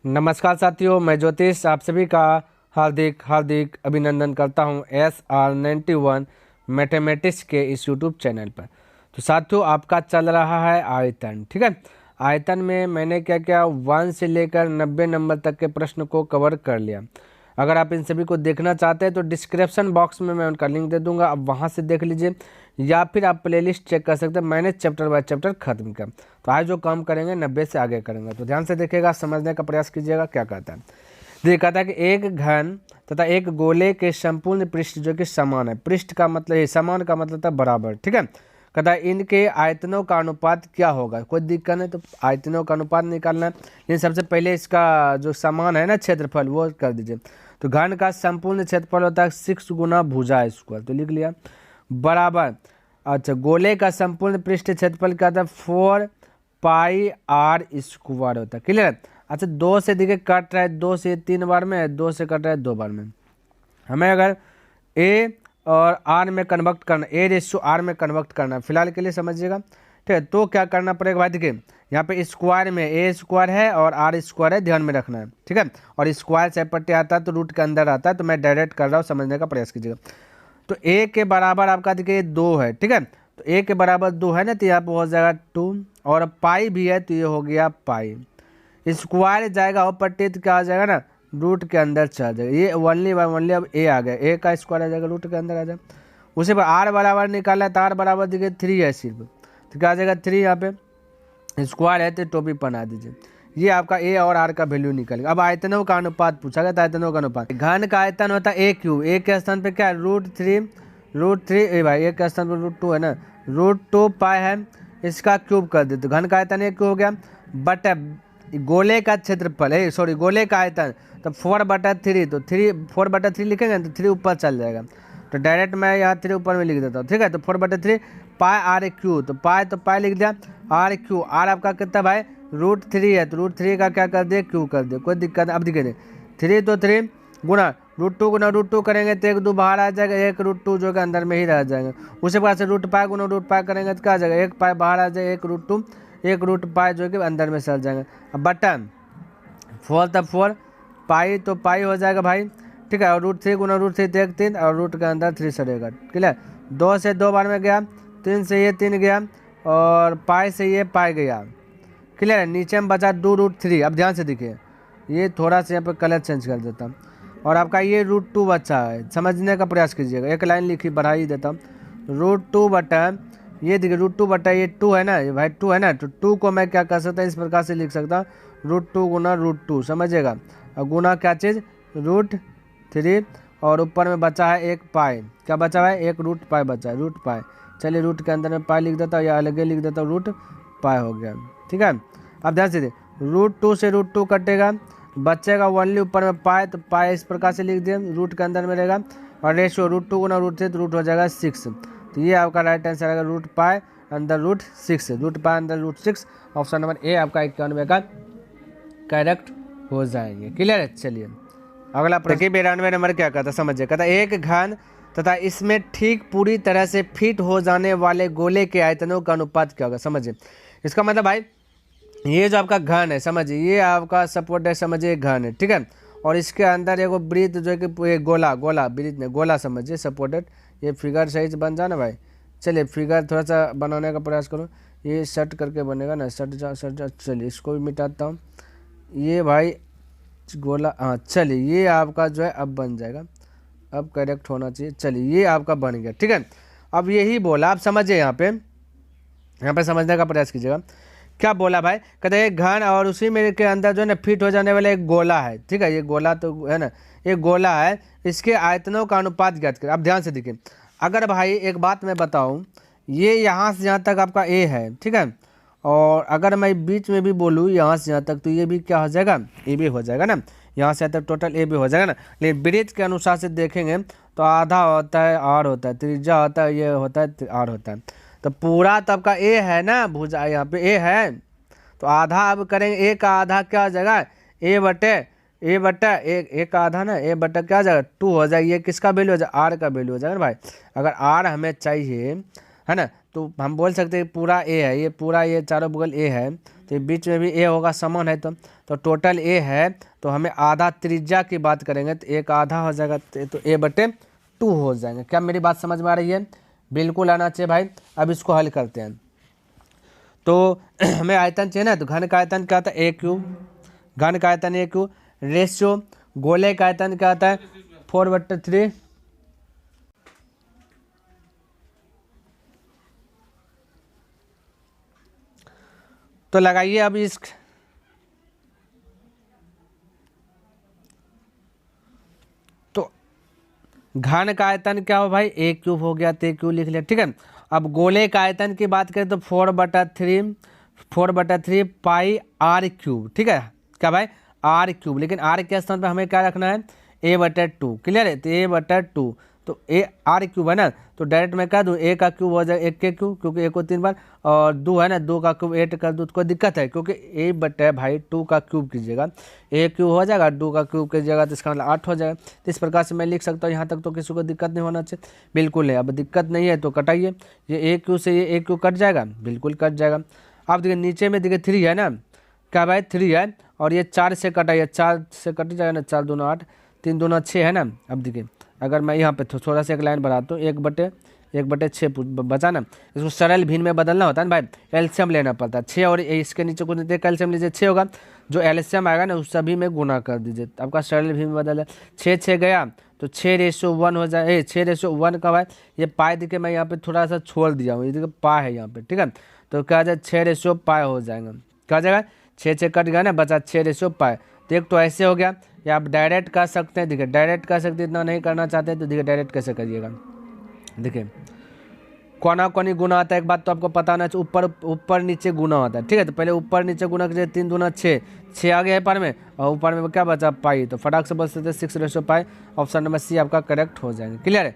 नमस्कार साथियों, मैं ज्योतिष आप सभी का हार्दिक हार्दिक अभिनंदन करता हूं SR91 मैथमेटिक्स के इस यूट्यूब चैनल पर। तो साथियों, आपका चल रहा है आयतन। ठीक है, आयतन में मैंने क्या क्या 1 से लेकर 90 नंबर तक के प्रश्न को कवर कर लिया। अगर आप इन सभी को देखना चाहते हैं तो डिस्क्रिप्शन बॉक्स में मैं उनका लिंक दे दूंगा, आप वहां से देख लीजिए, या फिर आप प्लेलिस्ट चेक कर सकते हैं। मैंने चैप्टर बाय चैप्टर खत्म किया। तो आज जो काम करेंगे 90 से आगे करेंगे, तो ध्यान से देखिएगा, समझने का प्रयास कीजिएगा क्या कहता है। देखिए, कहता है कि एक घन तथा एक गोले के संपूर्ण पृष्ठ जो कि समान है। पृष्ठ का मतलब ये, समान का मतलब था बराबर। ठीक है, कहता है इनके आयतनों का अनुपात क्या होगा। कोई दिक्कत नहीं, तो आयतनों का अनुपात निकालना है, लेकिन सबसे पहले इसका जो समान है ना क्षेत्रफल, वो कर दीजिए। तो घन का संपूर्ण क्षेत्रफल होता है 6 गुना भुजा स्क्वायर, तो लिख लिया बराबर। अच्छा, गोले का संपूर्ण पृष्ठ क्षेत्रफल क्या था, 4 पाई आर स्क्वायर होता है। क्लियर। अच्छा, 2 से देखिए कट रहा है, 2 से 3 बार में, 2 से कट रहा है 2 बार में। हमें अगर ए और आर में कन्वर्ट करना, A/R में कन्वर्ट करना, फिलहाल के लिए समझिएगा। ठीक है, तो क्या करना पड़ेगा भाई, देखिए यहाँ पे स्क्वायर में A स्क्वायर है और R स्क्वायर है, ध्यान में रखना है। ठीक है, और स्क्वायर सेपरेट आता है तो रूट के अंदर आता है, तो मैं डायरेक्ट कर रहा हूँ, समझने का प्रयास कीजिएगा। तो A के बराबर आपका देखिए 2 है। ठीक है, तो A के बराबर 2 है ना, तो यहाँ पे हो जाएगा 2, और पाई भी है तो ये हो गया पाई। स्क्वायर जाएगा ऊपर टेथ क्या आ जाएगा ना, रूट के अंदर चला जाएगा। ये ओनली बाय ओनली अब A आ गया, A का स्क्वायर आ जाएगा, रूट के अंदर आ जाएगा। उसे पर R बराबर निकालना है, तो R बराबर देखिए 3 है सिर्फ, तो क्या आ जाएगा 3। यहाँ पे स्क्वायर है तो टोपी बना दीजिए। ये आपका A और R का वैल्यू निकलेगा। अब आयतनों का अनुपात पूछा गया, तो आयतनों का अनुपात, घन का आयतन होता है A³ A के स्थान पे क्या है, √3 ए भाई, A के स्थान पर √2 है ना, √2 पाई है, इसका क्यूब कर देते। घन का आयतन A³ हो गया, बट गोले का क्षेत्रफल है, सॉरी गोले का आयतन, तो 4/3, तो 4/3 लिखेंगे तो 3 ऊपर चल जाएगा, तो डायरेक्ट मैं यहाँ 3 ऊपर में लिख देता हूँ। ठीक है, तो 4/3 पाई R³ तो पाई लिख दिया, R³ R आपका कितना भाई, √3 है, तो √3 का क्या कर दे, क्यू कर दे, कोई दिक्कत नहीं। अब देखिए 3 तो 3 गुना √2 गुना √2 करेंगे तो 1 2 बाहर आ जाएगा, 1 √2 जो कि अंदर में ही रह जाएगा। उसके बाद से √π गुना √π करेंगे तो क्या आ जाएगा, 1 पाई बाहर आ जाएगा, 1 √2 1 √π जो कि अंदर में चल जाएगा। अब बटन 4 तब 4 पाई तो पाई हो जाएगा भाई। ठीक है, और √3 गुना √3 तो 1 3, और रूट के अंदर 3 सड़ेगा। क्लियर, 2 से 2 बार में गया, 3 से ये 3 गया, और पाई से ये पाई गया। क्लियर है, नीचे में बचा 2√3। अब ध्यान से देखिए, ये थोड़ा सा यहाँ पर कलर चेंज कर देता हूँ, और आपका ये √2 बचा है, समझने का प्रयास कीजिएगा। एक लाइन लिखी बढ़ा ही देता हूँ, √2 बटा ये देखिए, √2 बटा ये 2 है ना, ये भाई 2 है ना, तो 2 को मैं क्या कर सकता हूँ, इस प्रकार से लिख सकता हूँ, √2 गुना √2, समझिएगा, और गुना क्या चीज़, √3, और ऊपर में बचा है 1 पाई, क्या बचा है, 1 √π बचा है, √π। चलिए रूट के अंदर में पाई लिख देता हूँ, या अलग लिख देता हूँ, √π हो गया। ठीक है, अब ध्यान से √2 से √2 कटेगा, बचेगा ओनली ऊपर में पाई, तो पाई इस प्रकार से लिख दिए, रूट के अंदर में रहेगा, और रेशियो √2 गुना √3 तो रूट हो जाएगा 6। तो ये आपका राइट आंसर आएगा, √π अंदर √6, √π अंदर √6। ऑप्शन नंबर ए आपका 91 का करेक्ट हो जाएंगे। क्लियर है, चलिए अगला प्रश्न। 92 नंबर क्या कहता समझिए, कहता एक घन तथा इसमें ठीक पूरी तरह से फिट हो जाने वाले गोले के आयतनों का अनुपात क्या होगा। समझिए, इसका मतलब भाई ये जो आपका घन है, समझिए ये आपका सपोर्ट है, समझिए घन है। ठीक है, और इसके अंदर एगो वृत्त जो है कि गोला वृत्त नहीं, गोला समझिए सपोर्टेड। ये फिगर सही से बन जाए ना भाई। चलिए फिगर थोड़ा सा बनाने का प्रयास करो, ये शट करके बनेगा ना, शट जा। चलिए इसको भी मिटाता हूँ, ये भाई गोला, हाँ चलिए ये आपका जो है अब बन जाएगा, अब करेक्ट होना चाहिए। चलिए ये आपका बन गया। ठीक है, अब यही बोला, आप समझिए, यहाँ पे समझने का प्रयास कीजिएगा। क्या बोला भाई, कहते हैं घन और उसी में के अंदर जो है ना फिट हो जाने वाला एक गोला है। ठीक है, ये गोला तो है ना, एक गोला है, इसके आयतनों का अनुपात ज्ञात करें। अब ध्यान से देखिए, अगर भाई एक बात मैं बताऊं, ये यहाँ से यहाँ तक आपका ए है। ठीक है, और अगर मैं बीच में भी बोलूँ यहाँ से यहाँ तक, तो ये भी क्या हो जाएगा, ए भी हो जाएगा ना, यहाँ से यहाँ तक टोटल ए भी हो जाएगा ना। लेकिन वृत्त के अनुसार से देखेंगे तो आधा होता है आर होता है, त्रिज्या होता है, ये होता है आर होता है, तो पूरा तो आपका ए है ना, भुजा यहाँ पे ए है, तो आधा अब करेंगे, ए का आधा क्या हो जाएगा, ए बटा एक का आधा ना, ए बटा क्या हो जाएगा 2 हो जाएगा। ये किसका वैल्यू हो जाएगा, आर का वैल्यू हो जाएगा ना भाई। अगर आर हमें चाहिए, है ना। तो हम बोल सकते हैं पूरा ए है, ये पूरा ये चारों बगल ए है, तो ये बीच में भी ए होगा, समान है तो टोटल ए है। तो हमें आधा त्रिज्या की बात करेंगे तो एक आधा हो जाएगा, तो a/2 हो जाएंगे। क्या मेरी बात समझ में आ रही है? बिल्कुल आना चाहिए भाई। अब इसको हल करते हैं। तो हमें आयतन चाहिए ना, तो घन का आयतन क्या होता है? a³। घन का आयतन a³ रेशियो गोले का आयतन क्या होता है? 4/3। तो लगाइए अब इस तो घन का आयतन क्या हो भाई? a³ हो गया, तो a³ लिख लिया, ठीक है। अब गोले का आयतन की बात करें तो 4/3 पाई r³, ठीक है। क्या भाई? r³, लेकिन r के स्थान पर हमें क्या रखना है? a/2। क्लियर है? तो a/2, तो ए r³ है ना, तो डायरेक्ट मैं कह दूँ a का क्यूब हो जाएगा 1 के क्यूब, क्योंकि a को 3 बार, और 2 है ना, 2 का क्यूब 8 कर दूँ तो कोई दिक्कत है, क्योंकि a/2 का क्यूब कीजिएगा, a³ हो जाएगा, 2 का क्यूब कीजिएगा तो इसका मतलब 8 हो जाएगा। तो इस प्रकार से मैं लिख सकता हूँ। यहाँ तक तो किसी को दिक्कत नहीं होना चाहिए। बिल्कुल है। अब दिक्कत नहीं है तो कटाइए, ये a³ से ये a³ कट जाएगा, बिल्कुल कट जाएगा। अब देखिए नीचे में देखिए 3 है ना, क्या भाई? 3 है, और ये 4 से कटाइए, 4 से कट जाएगा ना, 4 दूना 8, 3 दूना 6 है ना। अब देखिए अगर मैं यहाँ पे थोड़ा सा एक लाइन बढ़ाता हूँ, 1/6 बचा ना, इसको सरल भिन्न में बदलना होता है ना भाई, एलसीएम लेना पड़ता है। 6 और इसके नीचे कुछ नहीं, एलसीएम लीजिए, 6 होगा, जो एलसीएम आएगा ना उस सभी में गुना कर दीजिए, आपका सरल भिन्न में बदल है। 6 गया तो 6:1 हो जाए, 6:1 का भाई, ये पाई देखिए मैं यहाँ पे थोड़ा सा छोड़ दिया हूँ, ये देखिए पाई है यहाँ पे, ठीक है। तो क्या जाए? 6:π हो जाएगा। क्या जाएगा? 6 कट गया ना, बचा 6:π। तो एक तो ऐसे हो गया, या आप डायरेक्ट कर सकते हैं। देखिए डायरेक्ट कर सकते हैं, इतना नहीं करना चाहते तो देखिए डायरेक्ट कैसे करिएगा। देखिए कोना कोनी गुना होता है, एक बात तो आपको पता होना चाहिए, ऊपर नीचे गुना होता है, ठीक है। तो पहले ऊपर नीचे गुना कीजिए, 3 दूना 6 आ गया है पर में, और ऊपर में क्या बचा? पाई। तो फटाक से बोल सकते 6:π। ऑप्शन नंबर सी आपका करेक्ट हो जाएंगे। क्लियर है?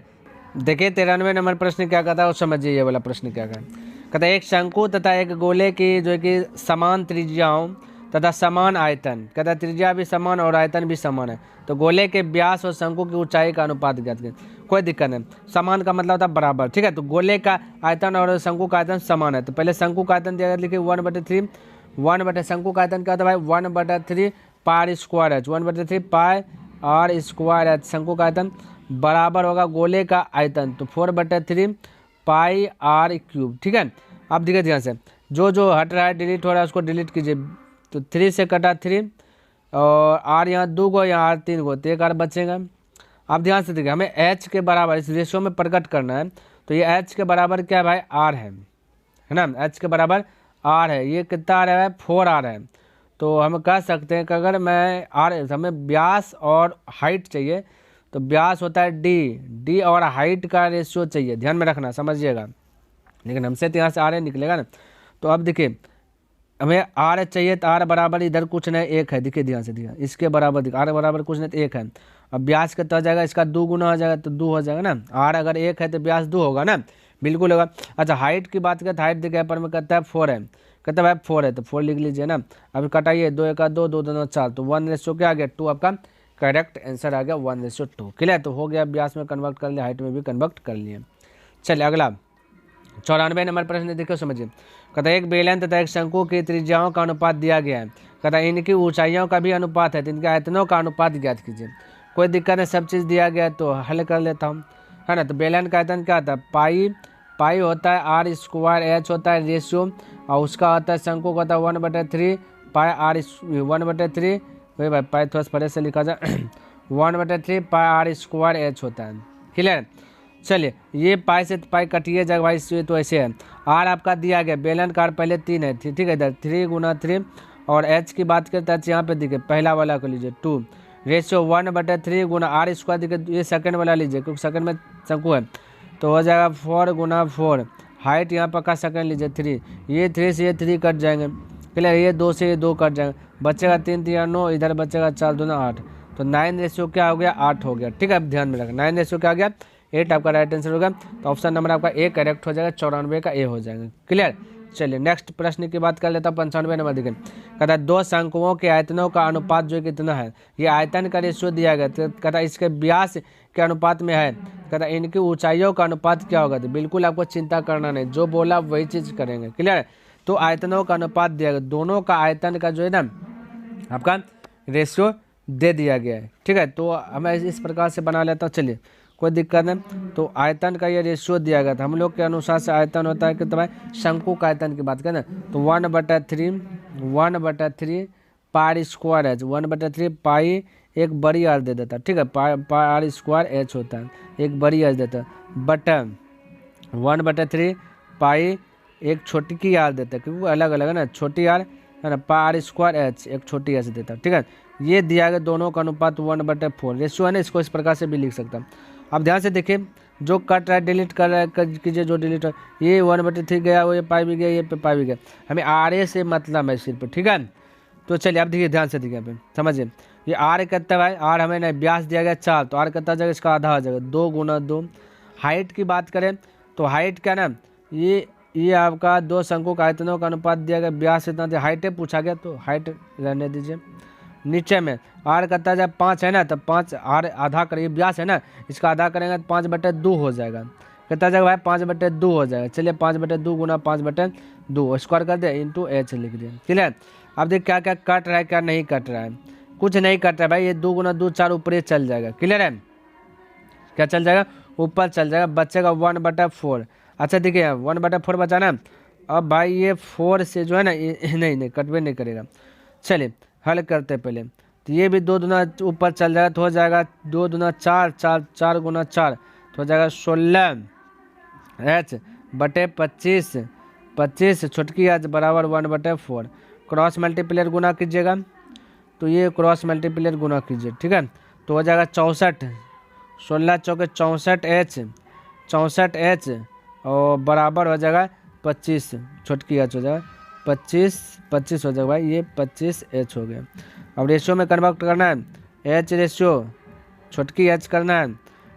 देखिए 93 नंबर प्रश्न क्या कहता है, वो समझिए ये वाला प्रश्न क्या कहता है। एक शंकु तथा एक गोले की जो कि समान त्रिज्याओं तथा समान आयतन, कहता है त्रिज्या भी समान और आयतन भी समान है, तो गोले के व्यास और शंकु की ऊंचाई का अनुपात ज्ञात करें। कोई दिक्कत नहीं, समान का मतलब होता है बराबर, ठीक है। तो गोले का आयतन और शंकु का आयतन समान है, तो पहले शंकु का आयतन दिया, लिखिए 1/3। शंकु का आयतन क्या होता है भाई? 1/3 पाई स्क्वायर एच, 1/3 पाई r स्क्वायर एच। शंकु का आयतन बराबर होगा गोले का आयतन, तो 4/3 पाई r³, ठीक है। अब देखिए ध्यान से, जो हट रहा है, डिलीट हो रहा है, उसको डिलीट कीजिए। तो 3 से कटा 3, और r यहाँ 2 गो, यहाँ r 3 गो, तो एक r बचेगा। अब ध्यान से देखिए, हमें h के बराबर इस रेशियो में प्रकट करना है, तो ये h के बराबर क्या है भाई? r है ना, h के बराबर r है। ये कितना आ रहा है? 4r है। तो हम कह सकते हैं कि अगर मैं हमें व्यास और हाइट चाहिए, तो व्यास होता है d और हाइट का रेशियो चाहिए, ध्यान में रखना, समझिएगा। लेकिन हमसे तो यहाँ से r निकलेगा ना। तो अब देखिए हमें r चाहिए, तो r बराबर इधर कुछ नहीं 1 है, देखिए ध्यान से, देखिए इसके बराबर, देखिए r बराबर कुछ नहीं तो 1 है। अब व्यास कितना हो जाएगा? इसका 2 गुना हो जाएगा, तो 2 हो जाएगा ना। r अगर 1 है तो व्यास 2 होगा ना, बिल्कुल होगा। अच्छा हाइट की बात करें तो हाइट देखिए पर में कहता है 4 है, कहता है भाई 4 है, तो 4 लिख लीजिए ना। अब कटाइए, 2 1 2, 2 2 4, तो 1:2 क्या आ गया? 2 आपका करेक्ट आंसर आ गया, 1:2। क्लियर? तो हो गया, व्यास में कन्वर्ट कर लिया, हाइट में भी कन्वर्ट कर लिए। चलिए अगला 94 नंबर प्रश्न देखो, समझिए। कहता है एक बेलन तथा एक शंकु की त्रिज्याओं का अनुपात दिया गया है, कहता है इनकी ऊंचाइयों का भी अनुपात है, तो इनके आयतनों का अनुपात ज्ञात कीजिए। कोई दिक्कत नहीं, सब चीज़ दिया गया है तो हल कर लेता हूँ, है ना। तो बेलन का आयतन क्या होता है? पाई होता है, r स्क्वायर एच होता है रेशियो, और उसका होता है शंकु का होता है 1/3 पाई r 1/3, वही भाई पाई थोड़ा पहले से लिखा जाए 1/3 पाई r स्क्वायर एच होता है। क्लियर? चलिए ये पाई से पाई कटिए जाएगा भाई, ये तो ऐसे है। r आपका दिया गया, बेलन का r पहले 3 है, ठीक है, इधर 3 × 3, और h की बात करते हैं यहाँ पे देखिए, पहला वाला को लीजिए 2, रेशियो 1/3 गुना r स्क्वायर, देखिए ये सेकंड वाला लीजिए क्योंकि सेकंड में शंकु है, तो हो जाएगा 4 × 4। हाइट यहाँ पर का सेकंड लीजिए 3, ये 3 से ये 3 कट जाएंगे। क्लियर? ये 2 से ये 2 कट जाएंगे, बचेगा 3 3 9, इधर बचेगा 4 2 8, तो 9 रेशियो क्या हो गया? 8 हो गया। ठीक है, अब ध्यान में रखना 9 रेशियो क्या आ गया? 8 आपका राइट आंसर होगा। तो ऑप्शन नंबर आपका ए करेक्ट हो जाएगा, 94 का ए हो जाएगा। क्लियर? चलिए नेक्स्ट प्रश्न की बात कर लेता हूँ। 95 नंबर देखिए, कहता है दो शंकुओं के आयतनों का अनुपात जो कितना है। ये आयतन का रेशियो दिया गया, तो कहता है इसके व्यास के अनुपात में है। कहता है इनकी ऊंचाइयों का अनुपात क्या होगा। तो बिल्कुल आपको चिंता करना नहीं, जो बोला वही चीज़ करेंगे। क्लियर है। तो आयतनों का अनुपात दिया गया, दोनों का आयतन का जो है ना आपका रेशियो दे दिया गया है। ठीक है, तो हमें इस प्रकार से बना लेता हूँ। चलिए कोई दिक्कत नहीं। तो आयतन का ये रेशियो दिया गया था हम लोग के अनुसार से। आयतन होता है कि तो भाई शंकु का आयतन की बात करें तो 1/3 पाई स्क्वायर एच, 1/3 पाई एक बड़ी आर दे देता। ठीक है, पाई आर स्क्वायर एच होता है, एक बड़ी आर देता है, बटा 1/3 पाई एक छोटी की आर देता है, क्योंकि अलग अलग है ना, छोटी आर है ना, पाई आर स्क्वायर एच एक छोटी एच देता है। ठीक है, ये दिया गया दोनों का अनुपात 1/4 रेशियो है ना, इसको इस प्रकार से भी लिख सकता हूँ। अब ध्यान से देखिए, जो कट रहा है डिलीट कर रहा है कीजिए, जो डिलीट है ये 1/3 गया, वो ये पाई भी गया, ये पाई भी गया, हमें आर ए से मतलब है सिर्फ। ठीक है, तो चलिए अब देखिए ध्यान से देखिए, यहाँ पे समझिए, ये आर कितना है, आर हमें नहीं व्यास दिया गया 4, तो आर कितना जाएगा, इसका आधा हो जाएगा 2 × 2। हाइट की बात करें तो हाइट क्या ना, ये आपका दो शंकु का आयतनों का अनुपात दिया गया, व्यास इतना दिया, हाइट पूछा गया तो हाइट रहने दीजिए। नीचे में आर कितना जाए 5 है ना, तो 5 आर आधा करिए, व्यास है ना, इसका आधा करेंगे तो 5/2 हो जाएगा। कितना जाएगा भाई 5/2 हो जाएगा। चलिए 5/2 × 5/2 स्क्वायर कर दिया इंटू एच लिख दिया। क्लियर। अब देख क्या क्या कट रहा है, क्या नहीं कट रहा है, कुछ नहीं कट रहा है भाई, ये 2 × 2 4 ऊपर चल जाएगा। क्लियर है, क्या चल जाएगा, ऊपर चल जाएगा, बचेगा 1/4। अच्छा देखिए 1/4 बचा ना। अब भाई ये 4 से जो है ना नहीं कटवे नहीं करेगा। चलिए हल करते पहले, तो ये भी 2 दूना ऊपर चल जाएगा, तो हो जाएगा 2 दूना 4, 4 4 × 4 तो हो जाएगा 16 एच बटे 25, 25 छोटकी एच बराबर 1/4। क्रॉस मल्टीप्लेयर गुना कीजिएगा, तो ये क्रॉस मल्टीप्लेयर गुना कीजिए। ठीक है, तो हो जाएगा 64, 16 चौके 64 एच, 64 एच और बराबर हो जाएगा 25, छोटकी एच हो जाएगा 25 हो जाएगा भाई, ये 25 एच हो गया। अब रेशियो में कन्वर्ट करना है, एच रेशियो छोटकी एच करना है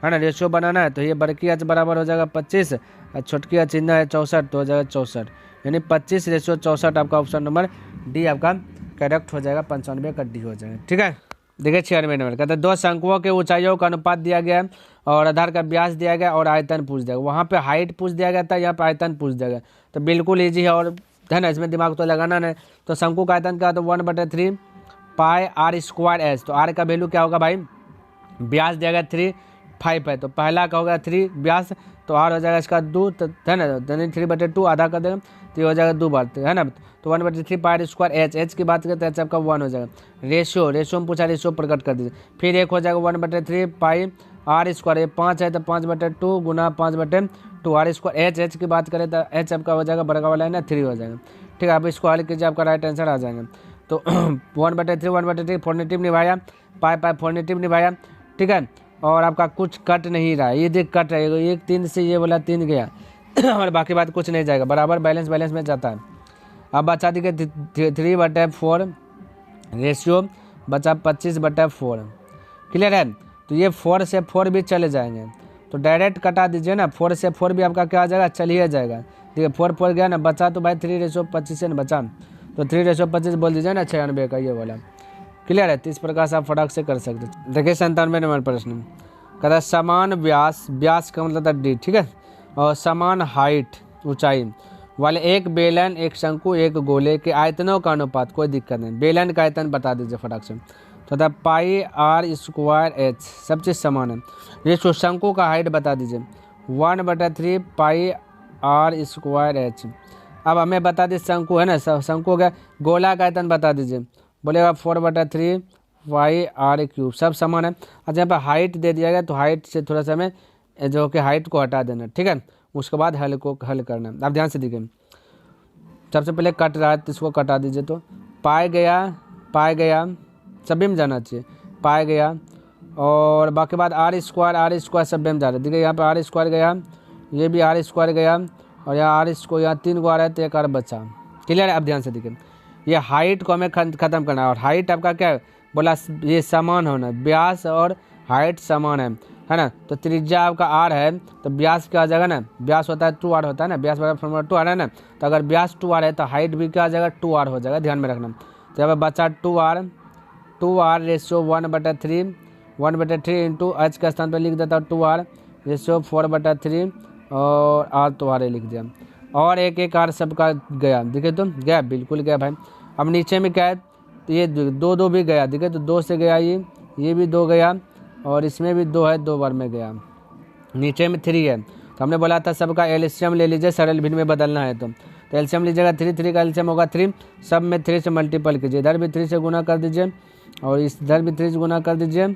ना, रेशियो बनाना है, तो ये बड़की एच बराबर हो जाएगा 25 और छोटकी एच इतना है 64, तो हो जाएगा 64, यानी 25/64 आपका ऑप्शन नंबर डी आपका करेक्ट हो जाएगा, 95 का डी हो जाएगा। ठीक है, देखिए 96 नंबर कहते हैं दो शंकुओं के ऊंचाइयों का अनुपात दिया गया है और आधार का व्यास दिया गया और आयतन पूछ दिया गया। वहाँ पे हाइट पूछ दिया गया था, यहाँ पे आयतन पूछ दिया गया, तो बिल्कुल ईजी है और है ना, इसमें दिमाग तो लगाना नहीं। तो शंकु का आयतन क्या, तो 1/3 पाई आर स्क्वायर एच, तो आर का वैल्यू क्या होगा भाई, व्यास दिया गया 3 5 है, तो पहला का होगा 3 व्यास, तो आर हो जाएगा इसका 2, तो है ना, 3/2 आधा कर देगा, तो ये हो जाएगा 2 बार, है ना, तो 1/3 पाई आर स्क्वायर एच की बात करें तो एच आपका 1 हो जाएगा। रेशियो में पूछा, रेशियो प्रकट कर दीजिए, फिर एक हो जाएगा 1/3 पाई आर स्क्वायर, ये 5 है तो 5/2 गुना 5/2 आर स्क्वायर एच की बात करें तो एच आपका हो जाएगा बड़का वाला है ना 3 हो जाएगा। ठीक है, आप इसको हल कीजिए, आपका राइट आंसर आ जाएगा। तो 1/3 फोर्नेटिव निभाया, पाई फोर्नेटिव निभाया। ठीक है, और आपका कुछ कट नहीं रहा है, ये देख कट रहा है, एक 3 से ये वाला 3 गया और बाकी बात कुछ नहीं जाएगा, बराबर बैलेंस में जाता है। अब बचा दी 3/4 रेशियो बचा 25/4। क्लियर है, तो ये 4 से 4 भी चले जाएंगे, तो डायरेक्ट कटा दीजिए ना, 4 से 4 भी आपका क्या आ जाएगा, चलिए जाएगा। देखिए 4 गया ना, बचा तो भाई 3/25 से ना बचा, तो 3/25 बोल दीजिए ना 96 का ये वाला। क्लियर है, तो इस प्रकार से आप फटाक से कर सकते हैं। देखिए 97 नंबर प्रश्न कहता समान व्यास का मतलब था डी। ठीक है, और समान हाइट ऊंचाई वाले एक बेलन, एक शंकु, एक गोले के आयतनों का अनुपात, कोई दिक्कत नहीं, बेलन का आयतन बता दीजिए फटाक से, तो था पाई आर स्क्वायर एच, सब चीज़ समान है। ये शंकु का हाइट बता दीजिए 1/3 पाई आर स्क्वायर एच। अब हमें बता दीजिए शंकु है ना, शंकु हो गया, गोला का आयतन बता दीजिए, बोलेगा 4/3 पाई आर क्यूब, सब समान है। अच्छा यहाँ पर हाइट दे दिया गया, तो हाइट से थोड़ा सा हमें जो कि हाइट को हटा देना। ठीक है, उसके बाद हल करना। आप ध्यान से देखिए, सबसे पहले कट रहा है तो इसको कटा दीजिए, तो पाए गया सभी में जाना चाहिए, पाए गया, और बाकी बाद आर स्क्वायर सभी में जा रहा है। देखिए यहाँ पे आर स्क्वायर गया, ये भी आर स्क्वायर गया, और यहाँ आर स्क्वायर, यहाँ 3 गो आ रहा है तो एक आर बचा। क्लियर है, अब ध्यान से देखिए, ये हाइट को हमें ख़त्म करना है, और हाइट आपका क्या है बोला, ये समान होना, व्यास और हाइट समान है, है ना। तो त्रिज्या आपका आर है तो व्यास क्या आ जाएगा ना, व्यास होता है 2r होता है ना, व्यास बराबर फॉर्मूला 2r है ना। तो अगर व्यास 2r है तो हाइट भी क्या आ जाएगा 2r हो जाएगा, ध्यान में रखना। तो यहाँ पर बचा 2r रेशियो 1/3 1/3 इंटू एच के स्थान पर लिख देता हूँ 2r रेशियो 4/3 और आर तो आर लिख दिया। और एक एक आर सबका गया, देखिए तो गया, बिल्कुल गया भाई। अब नीचे में क्या है, तो ये 2 भी गया, देखिए तो 2 से गया, ये भी 2 गया और इसमें भी 2 है, 2 बार में गया। नीचे में 3 है तो हमने बोला था सबका एलसीएम ले लीजिए, सरल भिन्न में बदलना है तो एलसीएम लीजिएगा 3 का एलसीएम होगा 3, सब में 3 से मल्टीपल कीजिए, इधर भी 3 से गुना कर दीजिए और इधर भी 3 से गुना कर दीजिए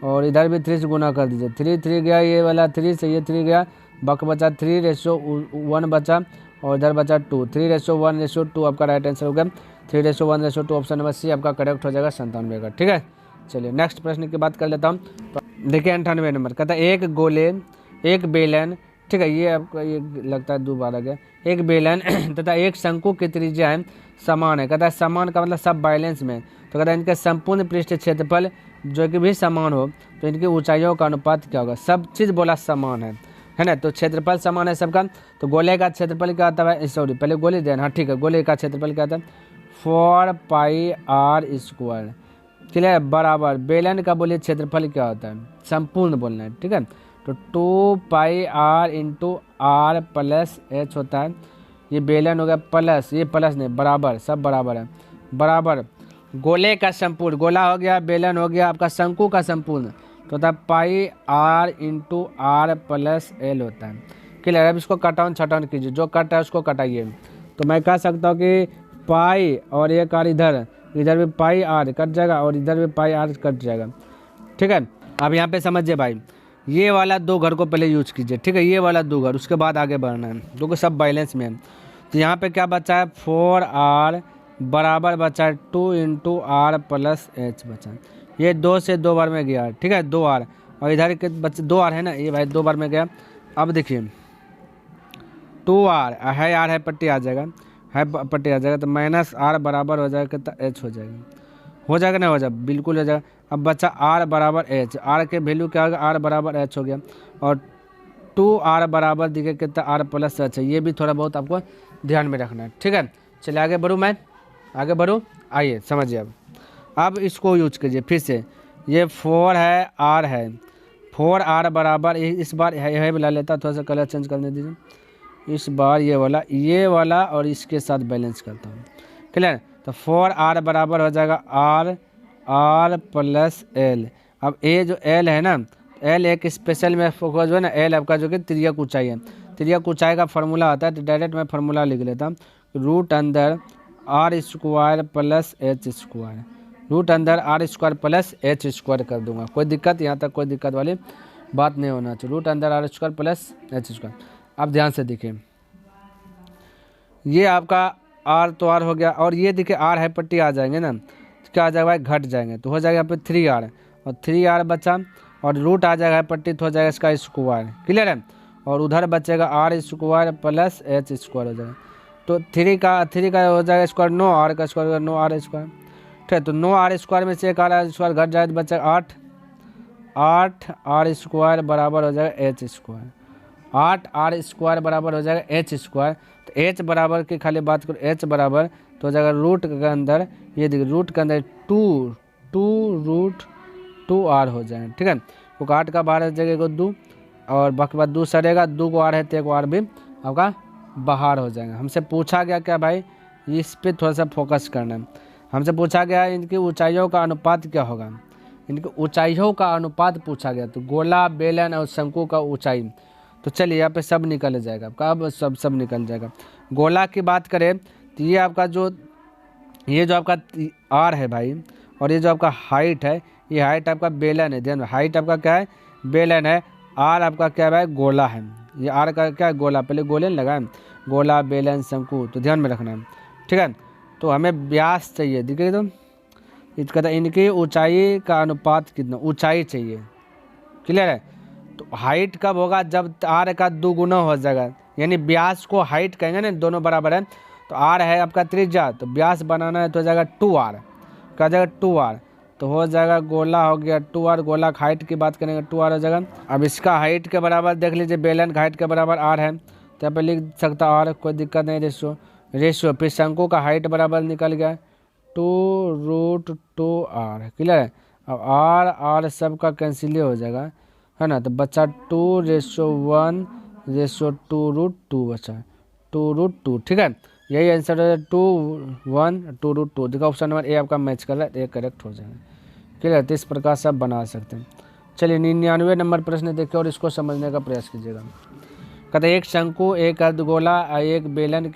और इधर भी 3 से गुना कर दीजिए। 3 गया, ये वाला 3 से ये 3 गया, बचा 3:1 बचा और इधर बचा 2, 3:1:2 आपका राइट आंसर होगा। 3:1:2 ऑप्शन नंबर सी आपका करेक्ट हो जाएगा 97 का। ठीक है, चलिए नेक्स्ट प्रश्न की बात कर लेता हूँ। देखिए 98 नंबर कहता है एक गोले, एक बेलन, ठीक है, ये आपका ये लगता है 2 बार आ गया। एक बेलन तथा एक शंकु की त्रिज्या है समान है, कहता है समान का मतलब सब बैलेंस में, तो कहता है इनके संपूर्ण पृष्ठ क्षेत्रफल जो कि भी समान हो तो इनकी ऊंचाइयों का अनुपात क्या होगा। सब चीज़ बोला समान है ना, तो क्षेत्रफल समान है सबका। तो गोले का क्षेत्रफल क्या आता है, सॉरी पहले गोले देना, हाँ ठीक है, गोले का क्षेत्रफल क्या आता है 4πr², क्लियर, बराबर बेलन का बोलिए क्षेत्रफल क्या होता है, संपूर्ण बोलना है, ठीक है। तो 2πr × r+h होता है, ये बेलन हो गया प्लस, ये प्लस नहीं बराबर, सब बराबर है, बराबर गोले का संपूर्ण, गोला हो गया, बेलन हो गया, आपका शंकु का संपूर्ण तो होता है πr × r+l होता है, क्लियर। अब इसको कटाउन छटाउन कीजिए, जो कट है उसको कटाइए। तो मैं कह सकता हूँ कि पाई और एक आर इधर भी πr कट जाएगा और इधर भी πr कट जाएगा, ठीक है। अब यहाँ पे समझिए भाई, ये वाला 2 घर को पहले यूज कीजिए, ठीक है, ये वाला 2 घर, उसके बाद आगे बढ़ना है क्योंकि सब बैलेंस में है। तो यहाँ पे क्या बचा है 4r बराबर बचा है 2 × r+h बचा, ये 2 से 2 बार में गया, ठीक है, 2r और इधर के बच्चे 2r है ना, ये भाई 2 बार में गया। अब देखिए 2r है, r है पट्टी आ जाएगा, है पट्टी आ जाएगा, तो -r बराबर हो जाएगा कितना h हो जाएगा ना, हो जाएगा, बिल्कुल हो जाएगा। अब बचा r बराबर h, r के वैल्यू क्या होगा, r बराबर h हो गया और 2r बराबर दिखे कितना r+h है, ये भी थोड़ा बहुत आपको ध्यान में रखना है, ठीक है। चलिए आगे बढ़ूँ, मैं आगे बढ़ूँ, आइए समझिए। अब इसको यूज कीजिए फिर से, ये 4 है, r है, 4r बराबर, इस बार है बुला लेता, थोड़ा सा कलर चेंज करने दीजिए, इस बार ये वाला और इसके साथ बैलेंस करता हूँ, क्लियर। तो 4r बराबर हो जाएगा r+l। अब ये जो l है ना, l एक स्पेशल में फोकस जो है ना, l आपका जो कि तिर्यक ऊंचाई है, तिर्यक ऊंचाई का फार्मूला आता है, तो डायरेक्ट मैं फार्मूला लिख लेता हूँ, √r² + h², √r² + h² कर दूंगा, कोई दिक्कत, यहाँ तक कोई दिक्कत वाली बात नहीं होना चाहिए, √r² + h²। अब ध्यान से देखिए, ये आपका r तो r हो गया और ये देखिए r है पट्टी आ जाएंगे ना, तो क्या आ जाएगा भाई, घट जाएंगे, तो हो जाएगा यहाँ पे 3r और 3r बचा और रूट आ जाएगा पट्टी, तो हो जाएगा इसका स्क्वायर, क्लियर है। और उधर बचेगा r² + h² हो जाएगा, तो 3 का हो जाएगा स्क्वायर 9, r का स्क्वायर 9r², ठीक है। तो 9r² में से एक r² घट जाए तो बचेगा 8r² बराबर हो जाएगा h², 8r² बराबर हो जाएगा h²। तो h बराबर की खाली बात करो, h बराबर तो हो जाएगा रूट के अंदर, ये देखिए रूट के अंदर 2√2r हो जाएगा, ठीक है, क्योंकि 8 का बाहर जगह 2 और बाकी बात 2 सड़ेगा, 2 को r है तो 1 r भी आपका बाहर हो जाएगा। हमसे पूछा गया क्या भाई, इस पे थोड़ा सा फोकस करना है, हमसे पूछा गया इनकी ऊंचाइयों का अनुपात क्या होगा, इनकी ऊंचाइयों का अनुपात पूछा गया, तो गोला, बेलन और शंकु का ऊंचाई। तो चलिए यहाँ पे सब निकल जाएगा आपका, अब सब निकल जाएगा। गोला की बात करें तो ये आपका ये जो आपका r है भाई, और ये जो आपका हाइट है, ये हाइट आपका बेलन है, ध्यान, हाइट आपका क्या है, बेलन है, r आपका क्या है भाई, गोला है, ये r का क्या है, गोला, पहले गोले लगाए, गोला, बेलन, शंकु, तो ध्यान में रखना है, ठीक है। तो हमें व्यास चाहिए, देखिए तो इसका इनकी ऊंचाई का अनुपात कितना, ऊंचाई चाहिए, क्लियर है। तो हाइट कब होगा, जब r का 2 गुना हो जाएगा, यानी व्यास को हाइट कहेंगे ना, दोनों बराबर है। तो r है आपका त्रिज्या, तो व्यास बनाना है तो हो जाएगा 2r, क्या जाएगा 2r, तो हो जाएगा गोला हो गया 2r, गोला का हाइट की बात करेंगे 2r हो जाएगा। अब इसका हाइट के बराबर देख लीजिए, बेलन का हाइट के बराबर r है, तो यहाँ पे लिख सकता r, कोई दिक्कत नहीं। रेशियो फिर शंकु का हाइट बराबर निकल गया 2√2r, क्लियर है। अब r सब का कैंसिल हो जाएगा, है ना, तो बचा 2:1:2√2 बचा 2√2, ठीक है। यही आंसर है 2:1:2√2। देखो ऑप्शन नंबर ए आपका मैच कर रहा है, ये करेक्ट हो जाएगा, क्लियर। तो इस प्रकार से आप बना सकते हैं। चलिए 99 नंबर प्रश्न देखिए और इसको समझने का प्रयास कीजिएगा। कहते एक शंकु, एक अर्धगोला, एक बेलन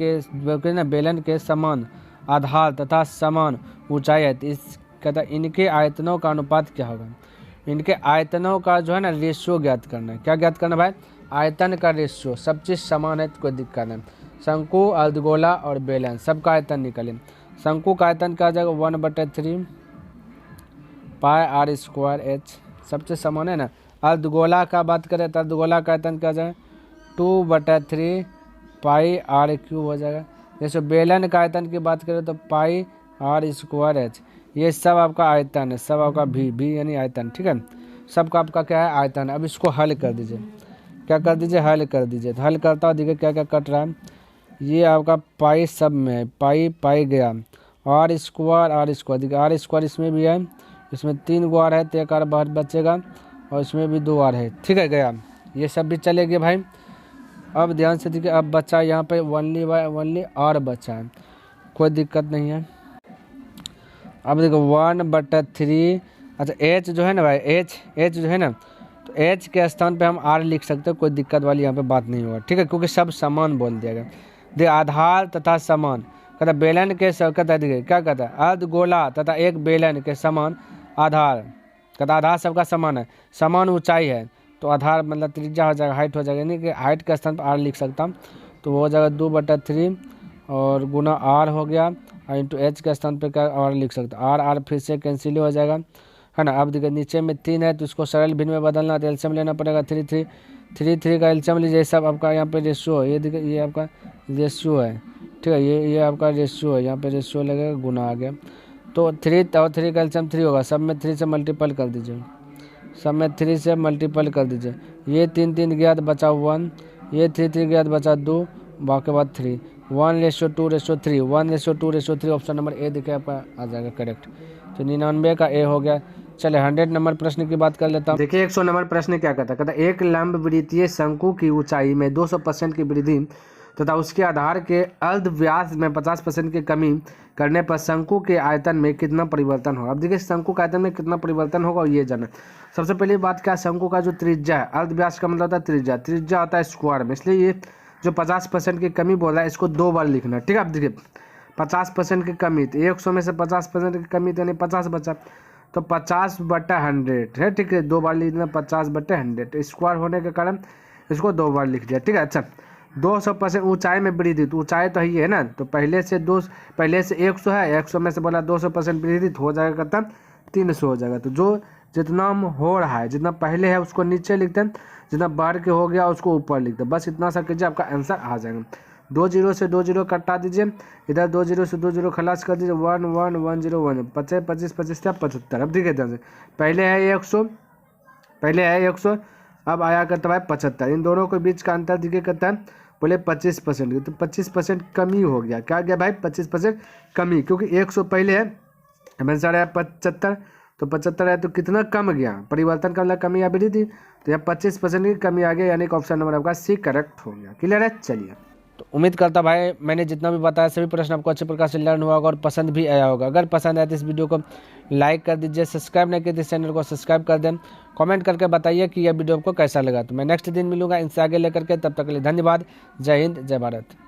के समान आधार तथा समान ऊंचाई है, तो इस कहता इनके आयतनों का अनुपात क्या होगा। इनके आयतनों का जो है ना रेशियो ज्ञात करना है। क्या ज्ञात करना भाई, आयतन का रेशियो। सब चीज़ समान है तो कोई दिक्कत नहीं। शंकु, अर्धगोला और बेलन सबका आयतन निकले। शंकु का आयतन क्या आ जाएगा 1/3 πr²h, सब चीज़ समान है ना। अर्धगोला का बात करें तो अर्धगोला का आयतन क्या आ जाएगा 2/3 πr³ हो जाएगा। जैसे बेलन का आयतन की बात करें तो πr²h। ये सब आपका आयतन है, सब आपका भी यानी आयतन, ठीक है। सबका आपका क्या है आयतन। अब इसको हल कर दीजिए, क्या कर दीजिए, हल कर दीजिए। तो हल करता हूँ, देखिए क्या क्या कट रहा है। ये आपका पाई सब में है, पाई गया, r², देखिए r² इसमें भी है, इसमें 3 r है तो 1 r बाहर बचेगा, और इसमें भी 2 r है, ठीक है, गया। ये सब भी चले गए भाई। अब ध्यान से देखिए, अब बचा यहाँ पे ओनली r बचा है, कोई दिक्कत नहीं है। अब देखो 1/3, अच्छा h जो है ना भाई, h जो है ना, तो h के स्थान पे हम r लिख सकते हैं, कोई दिक्कत वाली यहाँ पे बात नहीं होगा, ठीक है, क्योंकि सब समान बोल दिया गया। देखिए आधार तथा समान, कहता बेलन के कहता देखिए क्या कहता है, अर्धगोला तथा एक बेलन के समान आधार, कहता आधार सबका समान है, समान ऊंचाई है, तो आधार मतलब त्रिज्या हो जाएगा, हाइट हो जाएगा, यानी कि हाइट के स्थान पर r लिख सकता हूँ, तो वो हो जाएगा 2/3 और गुना r हो गया, और इंटू h के स्थान पे क्या r लिख सकता हूँ, r फिर से कैंसिल हो जाएगा, है ना। अब देखिए नीचे में 3 है तो इसको सरल भिन्न में बदलना, तो एल्शियम लेना पड़ेगा 3 का एल्शियम लीजिए। सब आपका यहाँ पे रेशियो है, ये देखिए ये आपका रेशियो है, ठीक है, ये आपका रेशियो है, यहाँ पे रेशियो लगेगा, गुना आ गया, तो 3 और 3 का एल्शियम 3 होगा, सब में 3 से मल्टीपल कर दीजिए, सब में 3 से मल्टीपल कर दीजिए। ये 3 गया तो बचा 1, ये 3 गया तो बचा 2, बाकी बाद 3, 1:2:3, 1:2:3, ऑप्शन नंबर ए देखिए आपका आ जाएगा करेक्ट। तो 99 का ए हो गया। चले 100 नंबर प्रश्न की बात कर लेता हूँ। देखिए 100 नंबर प्रश्न क्या कहता है, कहता एक लंब वृत्तीय शंकु की ऊंचाई में 200% की वृद्धि तथा उसके आधार के अर्ध व्यास में 50% की कमी करने पर शंकु के आयतन में कितना परिवर्तन होगा। अब देखिए शंकु के आयतन में कितना परिवर्तन होगा ये जाना। सबसे पहली बात क्या, शंकु का जो त्रिज्या है, अर्ध व्यास का मतलब होता है त्रिज्या होता है स्क्वायर में, इसलिए ये जो 50% की कमी बोला है इसको 2 बार लिखना, ठीक है। अब देखिए 50% की कमी, तो 100 में से 50% की कमी तो यानी 50 बचा, तो 50/100 है, ठीक है, 2 बार लिख देना 50/100, स्क्वायर होने के कारण इसको 2 बार लिख दिया, ठीक है। अच्छा 200% ऊंचाई में वृद्धि, तो ऊंचाई तो ही है ना, तो पहले से 100 है, 100 में से बोला 200% वृद्धि तो हो जाएगा कितना 300 हो जाएगा। तो जो जितना हो रहा है, जितना पहले है उसको नीचे लिखते हैं, जितना बढ़ के हो गया उसको ऊपर लिखते हैं, बस इतना सा कीजिए आपका आंसर आ जाएगा। 2 0 से 2 0 कटा दीजिए, इधर 2 0 से 2 0 खलास कर दीजिए, 1 1 1 0 1, 25 25 25 75। अब देखिए ध्यान से, पहले है 100, अब आया करता है 75, इन दोनों के बीच का अंतर देखिए करता है बोले 25%, तो 25% कमी हो गया। क्या गया भाई 25% कमी, क्योंकि 100 पहले है, आंसर है 75, तो 75 है तो कितना कम गया, परिवर्तन का मतलब कमी या वृद्धि, तो यहाँ 25% की कमी आ गया, यानी कि ऑप्शन नंबर आपका सी करेक्ट हो गया। क्लियर है। चलिए तो उम्मीद करता भाई मैंने जितना भी बताया सभी प्रश्न आपको अच्छे प्रकार से लर्न हुआ होगा और पसंद भी आया होगा। अगर पसंद आया तो इस वीडियो को लाइक कर दीजिए, सब्सक्राइब नहीं किया तो इस चैनल को सब्सक्राइब कर दें, कमेंट करके बताइए कि यह वीडियो आपको कैसा लगा। तो मैं नेक्स्ट दिन मिलूंगा इनसे आगे लेकर के, तब तक के लिए धन्यवाद। जय हिंद, जय भारत।